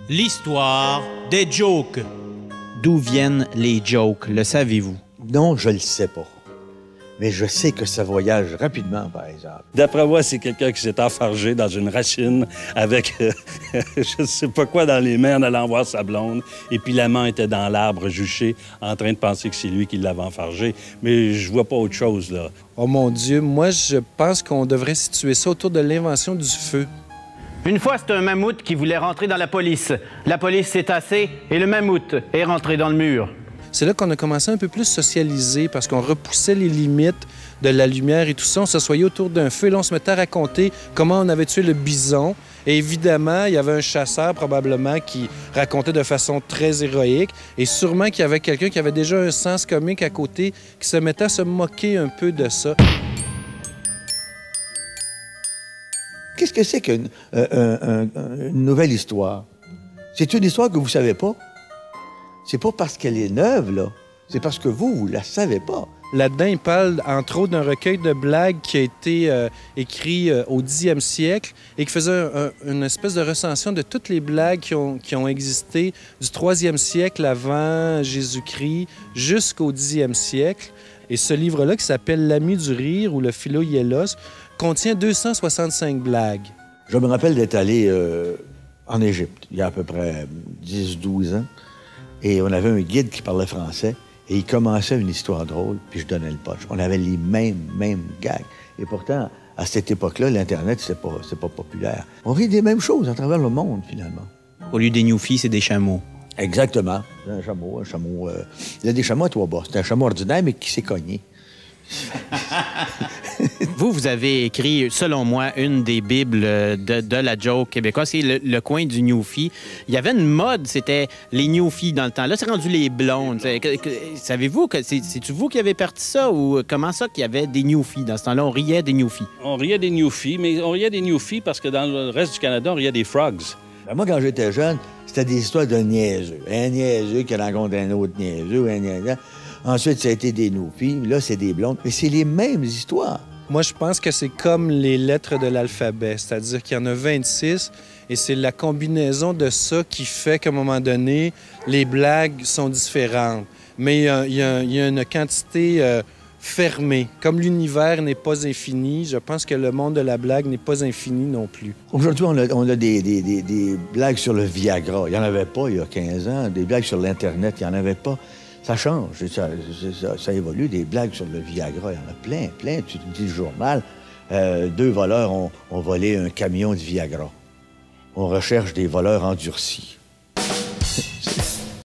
L'histoire des jokes. D'où viennent les jokes, le savez-vous? Non, je le sais pas. Mais je sais que ça voyage rapidement, par exemple. D'après moi, c'est quelqu'un qui s'est enfargé dans une racine avec je ne sais pas quoi dans les mains en allant voir sa blonde. Et puis l'amant était dans l'arbre juché en train de penser que c'est lui qui l'avait enfargé. Mais je vois pas autre chose, là. Oh mon Dieu, moi, je pense qu'on devrait situer ça autour de l'invention du feu. Une fois, c'est un mammouth qui voulait rentrer dans la police. La police s'est tassée et le mammouth est rentré dans le mur. C'est là qu'on a commencé un peu plus socialiser parce qu'on repoussait les limites de la lumière et tout ça. On s'assoyait autour d'un feu et là, on se mettait à raconter comment on avait tué le bison. Et évidemment, il y avait un chasseur probablement qui racontait de façon très héroïque. Et sûrement qu'il y avait quelqu'un qui avait déjà un sens comique à côté qui se mettait à se moquer un peu de ça. Qu'est-ce que c'est qu'une nouvelle histoire? C'est une histoire que vous savez pas. C'est pas parce qu'elle est neuve, là. C'est parce que vous la savez pas. Là-dedans, il parle, entre autres, d'un recueil de blagues qui a été écrit au 10e siècle et qui faisait une espèce de recension de toutes les blagues qui ont existé du 3e siècle avant Jésus-Christ jusqu'au 10e siècle. Et ce livre-là, qui s'appelle L'Ami du rire ou le Philo-Hielos, contient 265 blagues. Je me rappelle d'être allé en Égypte, il y a à peu près 10-12 ans. Et on avait un guide qui parlait français et il commençait une histoire drôle, puis je donnais le punch. On avait les mêmes gags. Et pourtant, à cette époque-là, l'Internet, c'est pas populaire. On rit des mêmes choses à travers le monde, finalement. Au lieu des newfies, c'est des chameaux. Exactement. Un chameau. Il y a des chameaux à trois bas. C'est un chameau ordinaire, mais qui s'est cogné. Vous avez écrit, selon moi, une des bibles de la joke québécoise. C'est le coin du newfie. Il y avait une mode, c'était les newfies dans le temps. Là, c'est rendu les blondes. Savez-vous que c'est-tu vous qui avez parti ça ou comment ça qu'il y avait des newfies dans ce temps-là? On riait des newfies. On riait des newfies, mais on riait des newfies parce que dans le reste du Canada, on riait des frogs. Ben moi, quand j'étais jeune, c'était des histoires de niaiseux. Un niaiseux qui rencontre un autre niaiseux, un niaiseux. Ensuite, ça a été des newfies. Là, c'est des blondes. Mais c'est les mêmes histoires. Moi, je pense que c'est comme les lettres de l'alphabet, c'est-à-dire qu'il y en a 26 et c'est la combinaison de ça qui fait qu'à un moment donné, les blagues sont différentes. Mais il y a une quantité fermée. Comme l'univers n'est pas infini, je pense que le monde de la blague n'est pas infini non plus. Aujourd'hui, on a des blagues sur le Viagra. Il n'y en avait pas il y a 15 ans. Des blagues sur l'Internet, il n'y en avait pas. Ça change, ça évolue. Des blagues sur le Viagra, il y en a plein. Tu te dis le journal, 2 voleurs ont volé un camion de Viagra. On recherche des voleurs endurcis.